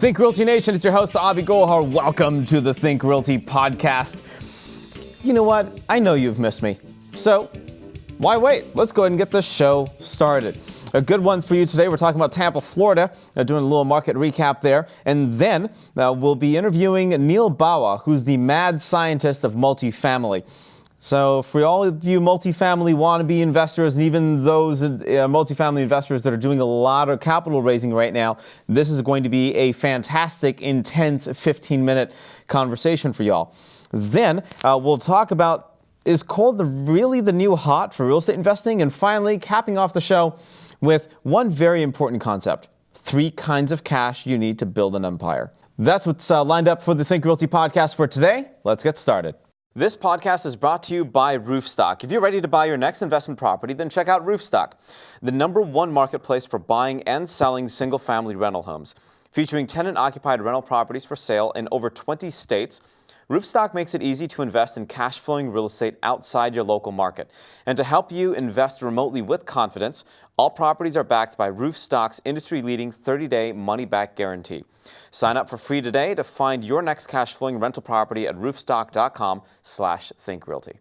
Think Realty Nation, it's your host, Abhi Golhar. Welcome to the Think Realty Podcast. You know what? I know you've missed me. So why wait? Let's go ahead and get this show started. A good one for you today. We're talking about Tampa, Florida, doing a little market recap there. And then we'll be interviewing Neal Bawa, who's the mad scientist of multifamily. So for all of you multifamily wannabe investors and even those multifamily investors that are doing a lot of capital raising right now, this is going to be a fantastic, intense 15-minute conversation for y'all. Then we'll talk about, is cold really the new hot for real estate investing? And finally, capping off the show with one very important concept: 3 kinds of cash you need to build an empire. That's what's lined up for the Think Realty Podcast for today. Let's get started. This podcast is brought to you by Roofstock. If you're ready to buy your next investment property, then check out Roofstock, the #1 marketplace for buying and selling single-family rental homes. Featuring tenant-occupied rental properties for sale in over 20 states, Roofstock makes it easy to invest in cash-flowing real estate outside your local market. And to help you invest remotely with confidence, all properties are backed by Roofstock's industry-leading 30-day money-back guarantee. Sign up for free today to find your next cash-flowing rental property at roofstock.com/thinkrealty.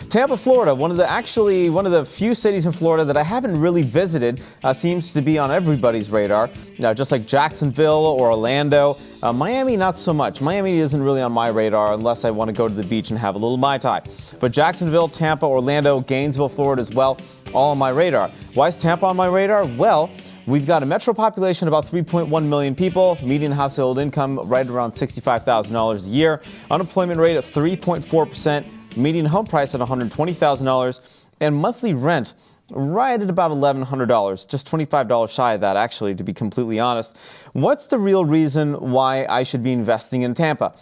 Tampa, Florida, one of the few cities in Florida that I haven't really visited, seems to be on everybody's radar. Now, just like Jacksonville or Orlando, Miami, not so much. Miami isn't really on my radar unless I want to go to the beach and have a little Mai Tai. But Jacksonville, Tampa, Orlando, Gainesville, Florida as well, all on my radar. Why is Tampa on my radar? Well, we've got a metro population of about 3.1 million people, median household income right around $65,000 a year, unemployment rate at 3.4%, median home price at $120,000, and monthly rent right at about $1,100, just $25 shy of that, actually, to be completely honest. What's the real reason why I should be investing in Tampa?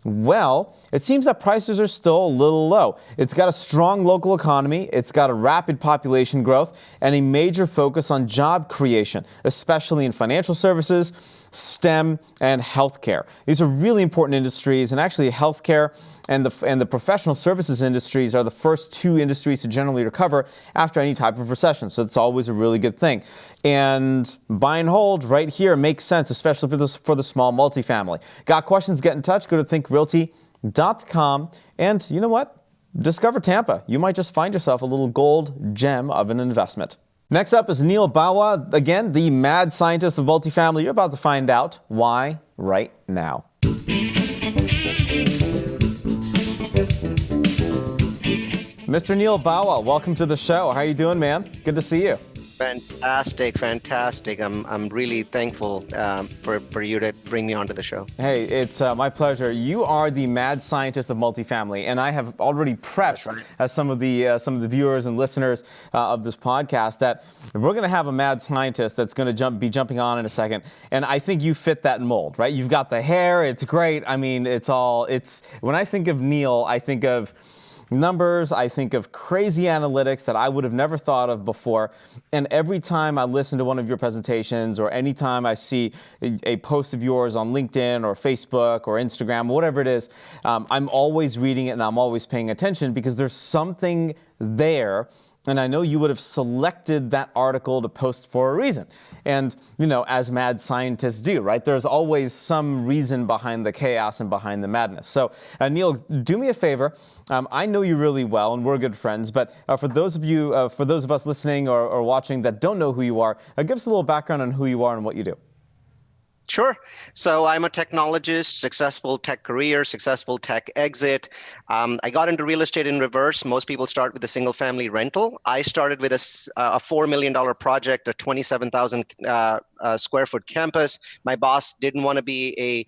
Well, it seems that prices are still a little low. It's got a strong local economy, it's got a rapid population growth, and a major focus on job creation, especially in financial services, STEM, and healthcare. These are really important industries, and actually healthcare and the professional services industries are the first 2 industries to generally recover after any type of recession. So it's always a really good thing. And buy and hold right here makes sense, especially for the small multifamily. Got questions? Get in touch. Go to thinkrealty.com. And you know what? Discover Tampa. You might just find yourself a little gold gem of an investment. Next up is Neal Bawa, again, the mad scientist of multifamily. You're about to find out why right now. Mr. Neal Bawa, welcome to the show. How are you doing, man? Good to see you. Fantastic. I'm really thankful for you to bring me onto the show. Hey, it's my pleasure. You are the mad scientist of multifamily, and I have already prepped some of the viewers and listeners of this podcast that we're going to have a mad scientist that's going to be jumping on in a second, and I think you fit that mold, right? You've got the hair. It's great. I mean, when I think of Neal, I think of numbers, I think of crazy analytics that I would have never thought of before. And every time I listen to one of your presentations or anytime I see a post of yours on LinkedIn or Facebook or Instagram, whatever it is, I'm always reading it and I'm always paying attention because there's something there. And I know you would have selected that article to post for a reason. And, as mad scientists do, right? There's always some reason behind the chaos and behind the madness. So, Neal, do me a favor. I know you really well, and we're good friends. But for those of us listening or watching that don't know who you are, give us a little background on who you are and what you do. Sure. So I'm a technologist, successful tech career, successful tech exit. I got into real estate in reverse. Most people start with a single family rental. I started with a $4 million project, a 27,000 square foot campus. My boss didn't want to be a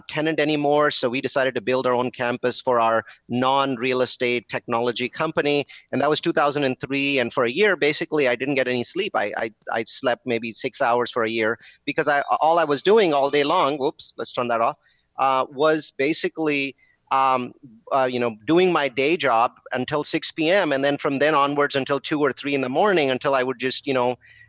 tenant anymore, so we decided to build our own campus for our non-real estate technology company. And that was 2003. And for a year, basically, I didn't get any sleep. I slept maybe 6 hours for a year because all I was doing all day long, let's turn that off, was basically doing my day job until 6 p.m. and then from then onwards until 2 or 3 in the morning until I would just,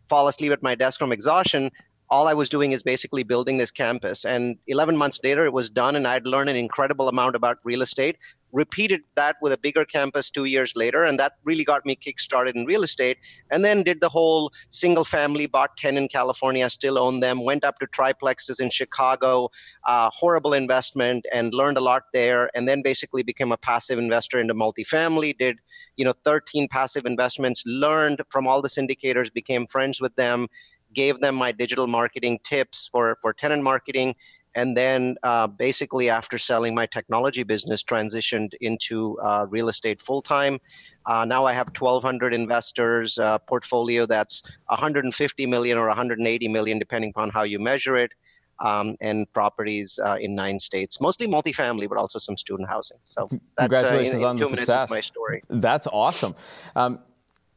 fall asleep at my desk from exhaustion. all I was doing is basically building this campus. And 11 months later, it was done, and I'd learned an incredible amount about real estate. Repeated that with a bigger campus 2 years later, and that really got me kick-started in real estate. And then did the whole single family, bought 10 in California, still own them, went up to triplexes in Chicago, horrible investment, and learned a lot there. And then basically became a passive investor into multifamily, did 13 passive investments, learned from all the syndicators, became friends with them, gave them my digital marketing tips for tenant marketing. And then basically after selling my technology business, transitioned into real estate full-time. Now I have 1,200 investors, portfolio that's 150 million or 180 million, depending upon how you measure it, and properties in 9 states, mostly multifamily, but also some student housing. So that's, congratulations in on the 2 minutes success. is my story. That's awesome.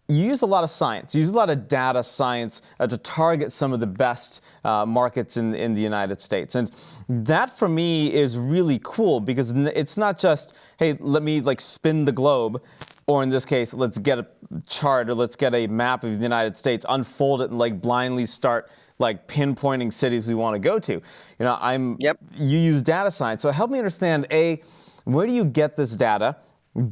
You use a lot of science. You use a lot of data science to target some of the best markets in the United States. And that for me is really cool because it's not just, hey, let me spin the globe, or in this case, let's get a chart or let's get a map of the United States, unfold it and blindly start pinpointing cities we want to go to. You use data science. So help me understand, A, where do you get this data?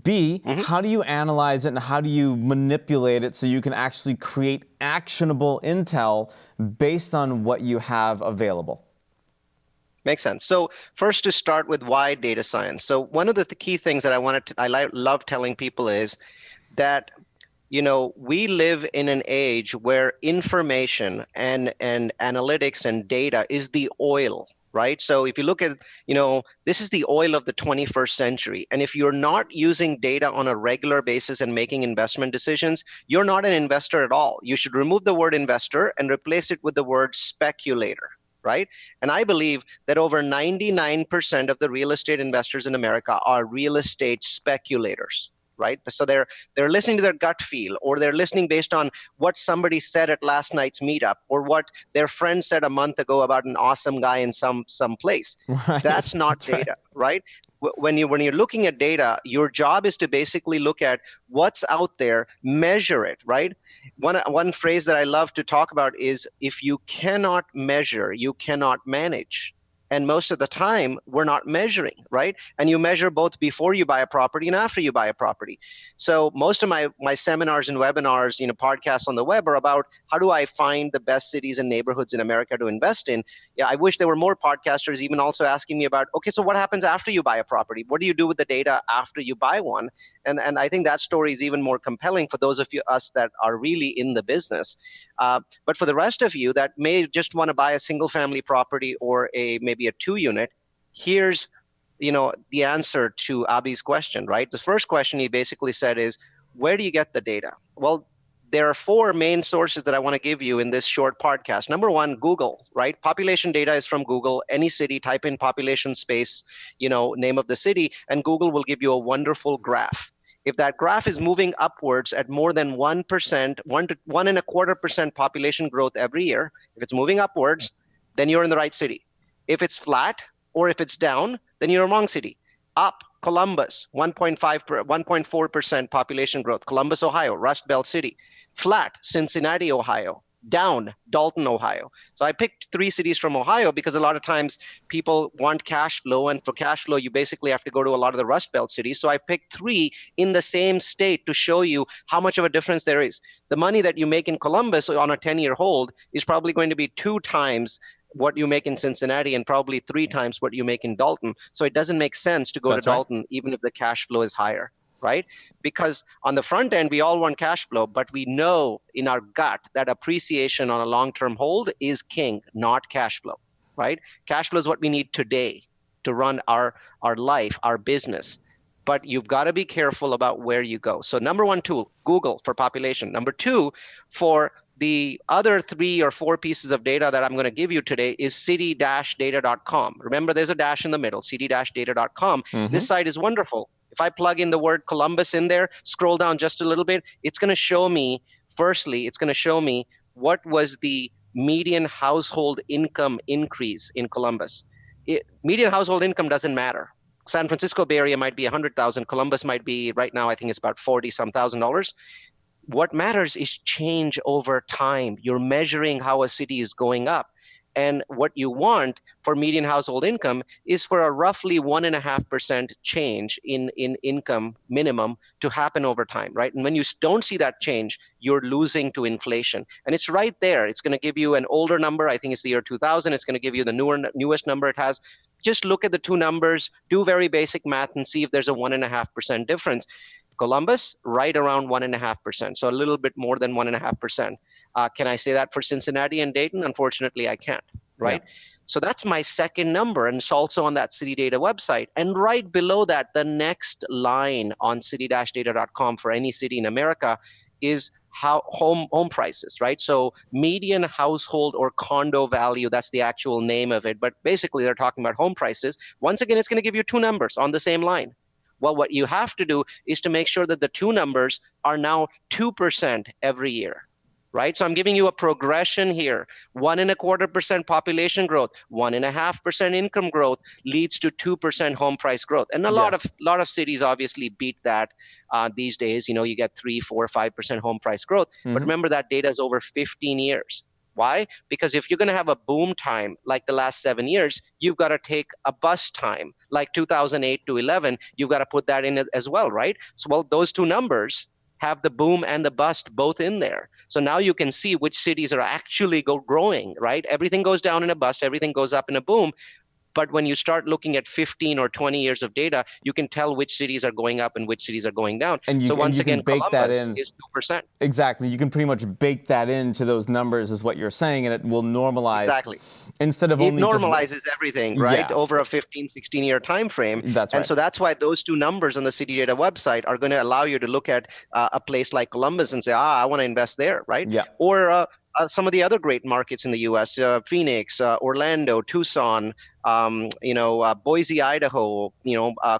B, how do you analyze it and how do you manipulate it so you can actually create actionable intel based on what you have available? Makes sense. So first, to start with, why data science? So one of the key things that I love telling people is that we live in an age where information and analytics and data is the oil, right? So if you look at, this is the oil of the 21st century. And if you're not using data on a regular basis and making investment decisions, you're not an investor at all. You should remove the word investor and replace it with the word speculator, right? And I believe that over 99% of the real estate investors in America are real estate speculators. Right? So they're listening to their gut feel, or they're listening based on what somebody said at last night's meetup, or what their friend said a month ago about an awesome guy in some place. Right. That's not data, right? When you're looking at data, your job is to basically look at what's out there, measure it, right? One phrase that I love to talk about is, if you cannot measure, you cannot manage. And most of the time, we're not measuring, right? And you measure both before you buy a property and after you buy a property. So most of my seminars and webinars, podcasts on the web are about how do I find the best cities and neighborhoods in America to invest in. Yeah, I wish there were more podcasters even also asking me about, okay, so what happens after you buy a property? What do you do with the data after you buy one? And I think that story is even more compelling for those of us that are really in the business. But for the rest of you that may just want to buy a single family property or maybe a 2-unit, here's the answer to Abhi's question, right? The first question he basically said is, where do you get the data? Well, there are 4 main sources that I want to give you in this short podcast. Number 1, Google, right? Population data is from Google. Any city, type in population space, name of the city, and Google will give you a wonderful graph. If that graph is moving upwards at more than 1%, 1 to 1.25% population growth every year, if it's moving upwards, then you're in the right city. If it's flat or if it's down, then you're in the wrong city. Up, Columbus, 1.4% population growth. Columbus, Ohio, Rust Belt city. Flat, Cincinnati, Ohio. Down, Dalton, Ohio. So I picked 3 cities from Ohio because a lot of times people want cash flow, and for cash flow, you basically have to go to a lot of the Rust Belt cities. So I picked 3 in the same state to show you how much of a difference there is. The money that you make in Columbus on a 10-year hold is probably going to be 2 times what you make in Cincinnati and probably 3 times what you make in Dalton. So it doesn't make sense to go to Dalton, even if the cash flow is higher. Right? Because on the front end, we all want cash flow, but we know in our gut that appreciation on a long-term hold is king, not cash flow, right? Cash flow is what we need today to run our life, our business. But you've got to be careful about where you go. So number 1 tool, Google for population. Number 2, for the other 3 or 4 pieces of data that I'm going to give you today is city-data.com. Remember, there's a dash in the middle, city-data.com. This site is wonderful. If I plug in the word Columbus in there, scroll down just a little bit, it's going to show me, firstly, it's going to show me what was the median household income increase in Columbus. Median household income doesn't matter. San Francisco Bay Area might be 100,000. Columbus might be, right now, I think it's about $40,000. What matters is change over time. You're measuring how a city is going up. And what you want for median household income is for a roughly 1.5% change in income minimum to happen over time, right? And when you don't see that change, you're losing to inflation. And it's right there. It's going to give you an older number. I think it's the year 2000. It's going to give you the newest number it has. Just look at the two numbers, do very basic math, and see if there's a 1.5% difference. Columbus, right around 1.5%, so a little bit more than 1.5%. Can I say that for Cincinnati and Dayton? Unfortunately, I can't, right? Yeah. So that's my second number, and it's also on that city data website. And right below that, the next line on city-data.com for any city in America is how home prices, right? So median household or condo value, that's the actual name of it. But basically, they're talking about home prices. Once again, it's going to give you two numbers on the same line. Well, what you have to do is to make sure that the two numbers are now 2% every year, right? So I'm giving you a progression here. 1.25% population growth, 1.5% income growth leads to 2% home price growth. And a lot of cities obviously beat that these days. You know, you get 3, 4, 5% home price growth. Mm-hmm. But remember, that data is over 15 years. Why? Because if you're going to have a boom time like the last 7 years, you've got to take a bust time like 2008 to 11. You've got to put that in as well, right? So, well, those two numbers have the boom and the bust both in there. So now you can see which cities are actually growing, right? Everything goes down in a bust, everything goes up in a boom. But when you start looking at 15 or 20 years of data, you can tell which cities are going up and which cities are going down. And so once again, bake Columbus that in. is 2%. Exactly. You can pretty much bake that into those numbers is what you're saying, and it will normalize. Exactly. Instead of only it normalizes everything, right? Over a 15, 16-year time frame. That's right. And so that's why those two numbers on the city data website are going to allow you to look at a place like Columbus and say, I want to invest there, right? Yeah. Or some of the other great markets in the U.S., Phoenix, Orlando, Tucson, Boise, Idaho,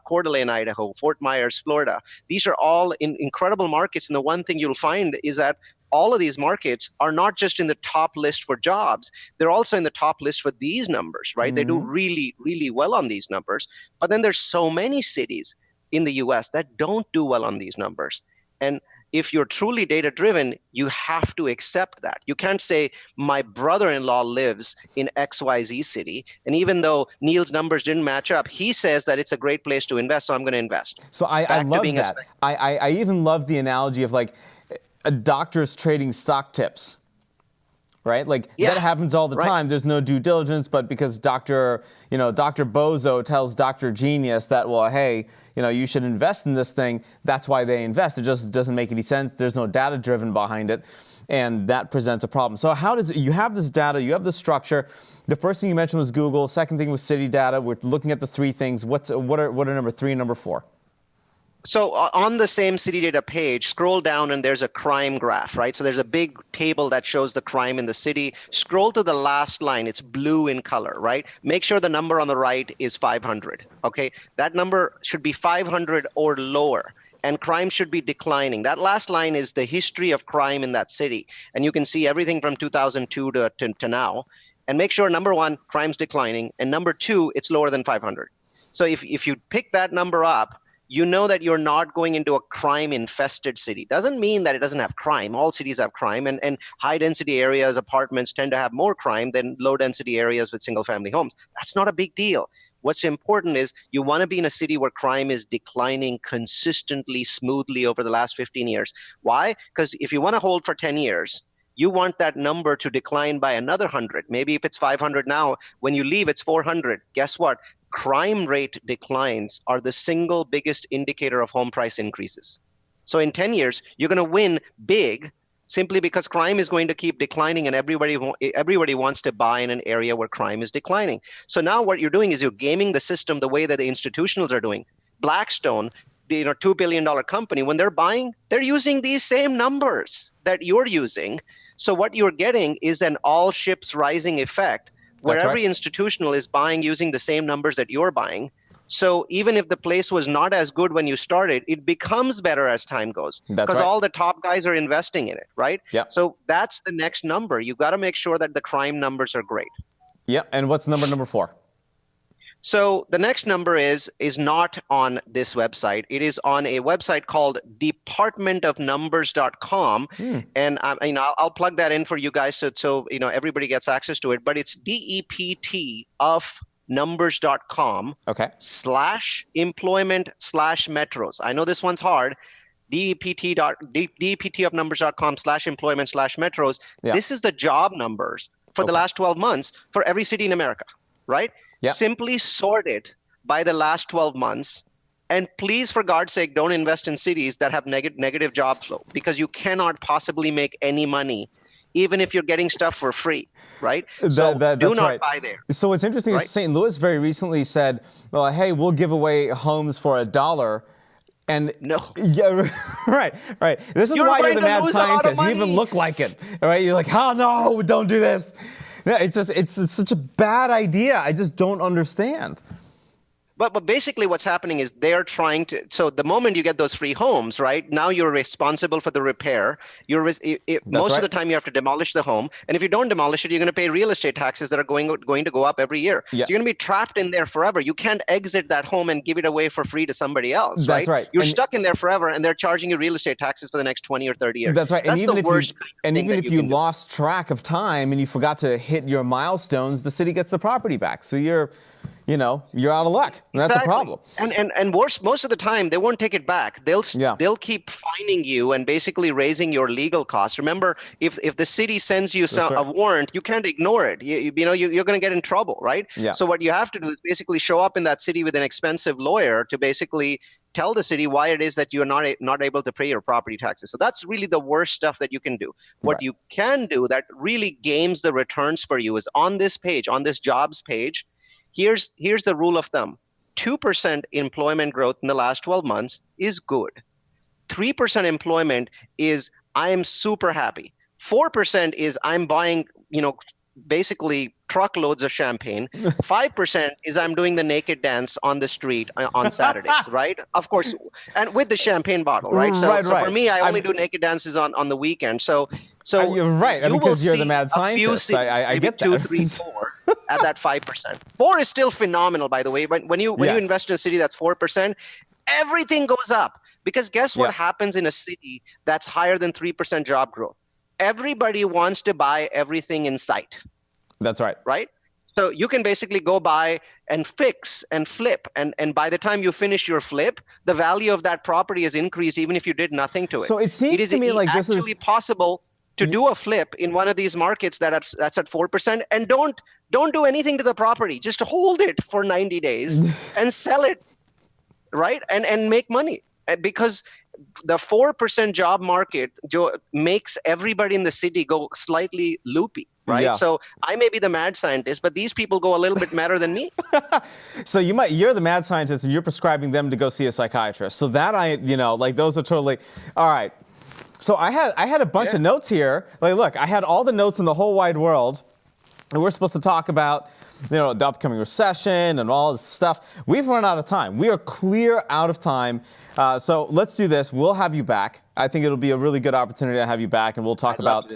Coeur d'Alene, Idaho, Fort Myers, Florida. These are all incredible markets. And the one thing you'll find is that all of these markets are not just in the top list for jobs, they're also in the top list for these numbers, right? Mm-hmm. They do really, really well on these numbers. But then there's so many cities in the U.S. that don't do well on these numbers. And if you're truly data-driven, you have to accept that. You can't say, my brother-in-law lives in XYZ city, and even though Neal's numbers didn't match up, he says that it's a great place to invest, so I'm going to invest. So I love that. I even love the analogy of like doctors trading stock tips, right? Like that happens all the time. There's no due diligence, but because Dr. Bozo tells Dr. Genius that, well, hey, you should invest in this thing. That's why they invest. It just doesn't make any sense. There's no data driven behind it. And that presents a problem. So you have this data, you have this structure. The first thing you mentioned was Google. Second thing was city data. We're looking at the three things. What are number 3 and number 4? So on the same city data page, scroll down and there's a crime graph, right? So there's a big table that shows the crime in the city. Scroll to the last line. It's blue in color, right? Make sure the number on the right is 500, okay? That number should be 500 or lower, and crime should be declining. That last line is the history of crime in that city. And you can see everything from 2002 to now. And make sure, number 1, crime's declining, and number 2, it's lower than 500. So if you pick that number up, you know that you're not going into a crime-infested city. Doesn't mean that it doesn't have crime. All cities have crime, and high-density areas, apartments tend to have more crime than low-density areas with single-family homes. That's not a big deal. What's important is you want to be in a city where crime is declining consistently, smoothly over the last 15 years. Why? Because if you want to hold for 10 years, you want that number to decline by another 100. Maybe if it's 500 now, when you leave, it's 400. Guess what? Crime rate declines are the single biggest indicator of home price increases. So in 10 years, you're going to win big simply because crime is going to keep declining, and everybody wants to buy in an area where crime is declining. So now what you're doing is you're gaming the system the way that the institutionals are doing. Blackstone, the $2 billion company, when they're buying, they're using these same numbers that you're using. So what you're getting is an all ships rising effect, where every institutional is buying using the same numbers that you're buying. So even if the place was not as good when you started, it becomes better as time goes because all the top guys are investing in it, right? Yep. So that's the next number. You got to make sure that the crime numbers are great. Yeah. And what's number 4? So the next number is not on this website. It is on a website called departmentofnumbers.com. And I'll plug that in for you guys so everybody gets access to it. But it's DEPT of numbers.com Okay. /employment/metros. I know this one's hard. DEPT of numbers.com /employment/metros. Yeah. This is the job numbers for the last 12 months for every city in America, right? Yeah. Simply sort it by the last 12 months. And please, for God's sake, don't invest in cities that have negative job flow, because you cannot possibly make any money, even if you're getting stuff for free, right? So do not buy there. So what's interesting is St. Louis very recently said, well, hey, we'll give away homes for $1. And no. Yeah, right. This is why you're the mad scientist. You even look like it, right? You're like, oh no, don't do this. Yeah, it's such a bad idea. I just don't understand. But basically what's happening is they're trying to, so the moment you get those free homes, right, now you're responsible for the repair. Most of the time you have to demolish the home. And if you don't demolish it, you're going to pay real estate taxes that are going to go up every year. Yeah. So you're going to be trapped in there forever. You can't exit that home and give it away for free to somebody else, right? That's right. You're stuck in there forever, and they're charging you real estate taxes for the next 20 or 30 years. That's right. That's the worst. And even if you lost track of time and you forgot to hit your milestones, the city gets the property back. So you're out of luck. And that's a problem. And worse, most of the time they won't take it back. They'll keep fining you and basically raising your legal costs. Remember, if the city sends you a warrant, you can't ignore it. You're going to get in trouble, right? Yeah. So what you have to do is basically show up in that city with an expensive lawyer to basically tell the city why it is that you're not able to pay your property taxes. So that's really the worst stuff that you can do. What you can do that really games the returns for you is on this page, on this jobs page. Here's the rule of thumb. 2% employment growth in the last 12 months is good. 3% employment is I am super happy. 4% is I'm buying, basically truckloads of champagne. 5% is I'm doing the naked dance on the street on Saturdays, right? Of course, and with the champagne bottle, right? So for me, I only do naked dances on the weekend. So you're right, because you're the mad scientist. I get that. 2, 3, 4 at that 5%. 4 is still phenomenal, by the way. When you invest in a city that's 4%, everything goes up. Because guess what happens in a city that's higher than 3% job growth? Everybody wants to buy everything in sight. That's right. Right? So you can basically go buy and fix and flip. And by the time you finish your flip, the value of that property has increased even if you did nothing to it. So it seems to me like this is actually possible to do a flip in one of these markets that's at 4%, and don't do anything to the property. Just hold it for 90 days and sell it, right? And make money. Because the 4% job market makes everybody in the city go slightly loopy, right? Yeah. So I may be the mad scientist, but these people go a little bit madder than me. So you're the mad scientist and you're prescribing them to go see a psychiatrist. So that those are totally, all right. So I had a bunch of notes here. Like, look, I had all the notes in the whole wide world. And we're supposed to talk about, the upcoming recession and all this stuff. We've run out of time. We are clear out of time. So let's do this. We'll have you back. I think it'll be a really good opportunity to have you back, and we'll talk about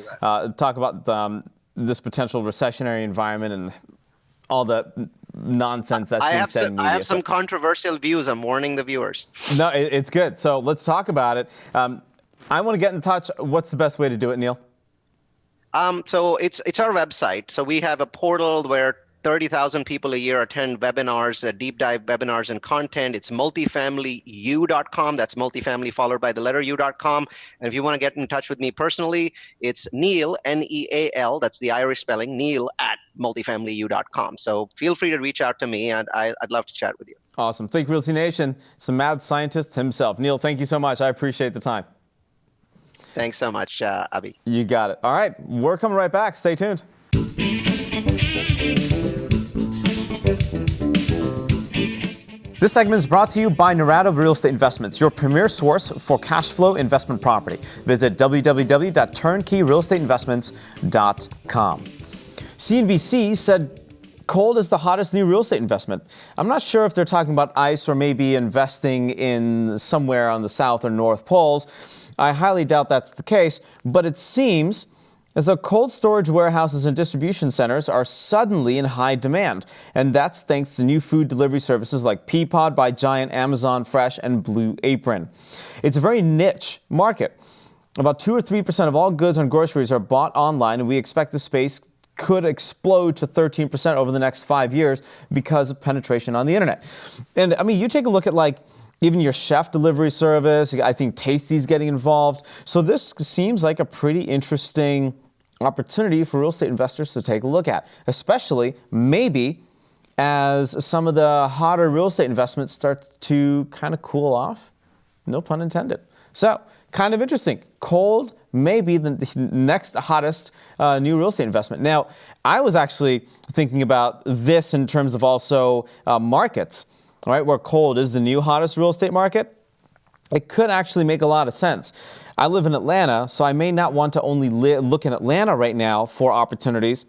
this potential recessionary environment and all the nonsense that's being said in media. I have some controversial views. I'm warning the viewers. No, it's good. So let's talk about it. I want to get in touch. What's the best way to do it, Neal? So it's our website. So we have a portal where 30,000 people a year attend webinars, deep dive webinars and content. It's multifamilyu.com. That's multifamily followed by the letter u.com. And if you want to get in touch with me personally, it's Neal, Neal, that's the Irish spelling, Neal at multifamilyu.com. So feel free to reach out to me, and I'd love to chat with you. Awesome. Think Realty Nation, some mad scientist himself. Neal, thank you so much. I appreciate the time. Thanks so much, Abhi. You got it. All right. We're coming right back. Stay tuned. This segment is brought to you by Narada Real Estate Investments, your premier source for cash flow investment property. Visit www.turnkeyrealestateinvestments.com. CNBC said cold is the hottest new real estate investment. I'm not sure if they're talking about ice or maybe investing in somewhere on the South or North Poles. I highly doubt that's the case, but it seems is that cold storage warehouses and distribution centers are suddenly in high demand, and that's thanks to new food delivery services like Peapod by Giant, Amazon Fresh, and Blue Apron. It's a very niche market. About 2 or 3% of all goods and groceries are bought online, and we expect the space could explode to 13% over the next 5 years because of penetration on the internet. And I mean, you take a look at like even your chef delivery service. I think Tasty's getting involved. So this seems like a pretty interesting opportunity for real estate investors to take a look at, especially maybe as some of the hotter real estate investments start to kind of cool off. No pun intended. So kind of interesting. Cold may be the next hottest new real estate investment. Now, I was actually thinking about this in terms of also markets, all right, where cold is the new hottest real estate market. It could actually make a lot of sense. I live in Atlanta, so I may not want to only look in Atlanta right now for opportunities,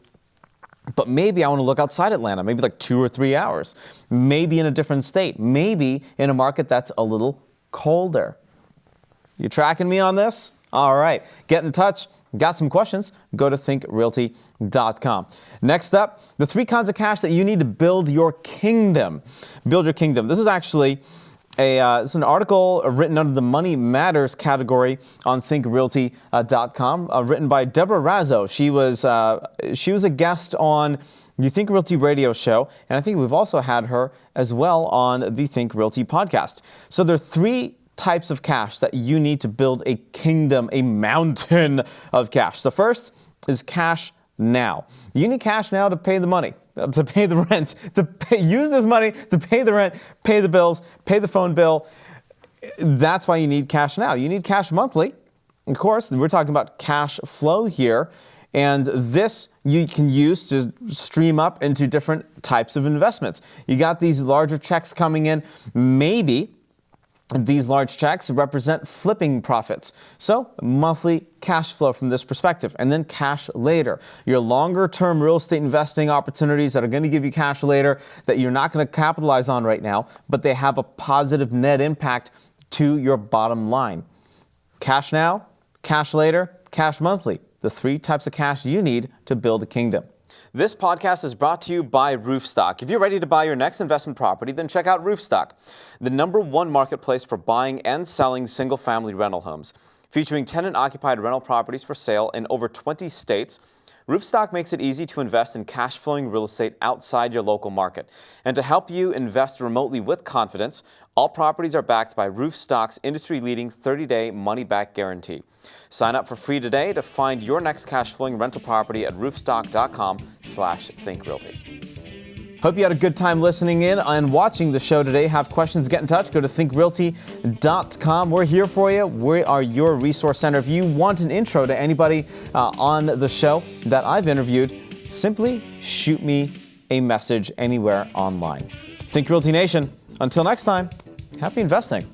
but maybe I want to look outside Atlanta, maybe like 2 or 3 hours, maybe in a different state, maybe in a market that's a little colder. You tracking me on this? All right, get in touch. Got some questions? Go to thinkrealty.com. Next up, the 3 kinds of cash that you need to build your kingdom. Build your kingdom. This is actually it's an article written under the Money Matters category on thinkrealty.com, written by Deborah Razzo. She was a guest on the Think Realty radio show, and I think we've also had her as well on the Think Realty podcast. So there are 3 types of cash that you need to build a kingdom, a mountain of cash. The first is cash now. You need cash now to pay the money, to pay the rent, use this money to pay the rent, pay the bills, pay the phone bill. That's why you need cash now. You need cash monthly. Of course, we're talking about cash flow here. And this you can use to stream up into different types of investments. You got these larger checks coming in. Maybe these large checks represent flipping profits. So monthly cash flow from this perspective, and then cash later. Your longer term real estate investing opportunities that are going to give you cash later that you're not going to capitalize on right now, but they have a positive net impact to your bottom line. Cash now, cash later, cash monthly. The 3 types of cash you need to build a kingdom. This podcast is brought to you by Roofstock. If you're ready to buy your next investment property, then check out Roofstock, the #1 marketplace for buying and selling single-family rental homes. Featuring tenant-occupied rental properties for sale in over 20 states, Roofstock makes it easy to invest in cash-flowing real estate outside your local market. And to help you invest remotely with confidence, all properties are backed by Roofstock's industry-leading 30-day money-back guarantee. Sign up for free today to find your next cash-flowing rental property at roofstock.com/thinkrealty. Hope you had a good time listening in and watching the show today. Have questions, get in touch. Go to thinkrealty.com. We're here for you. We are your resource center. If you want an intro to anybody on the show that I've interviewed, simply shoot me a message anywhere online. Think Realty Nation. Until next time, happy investing.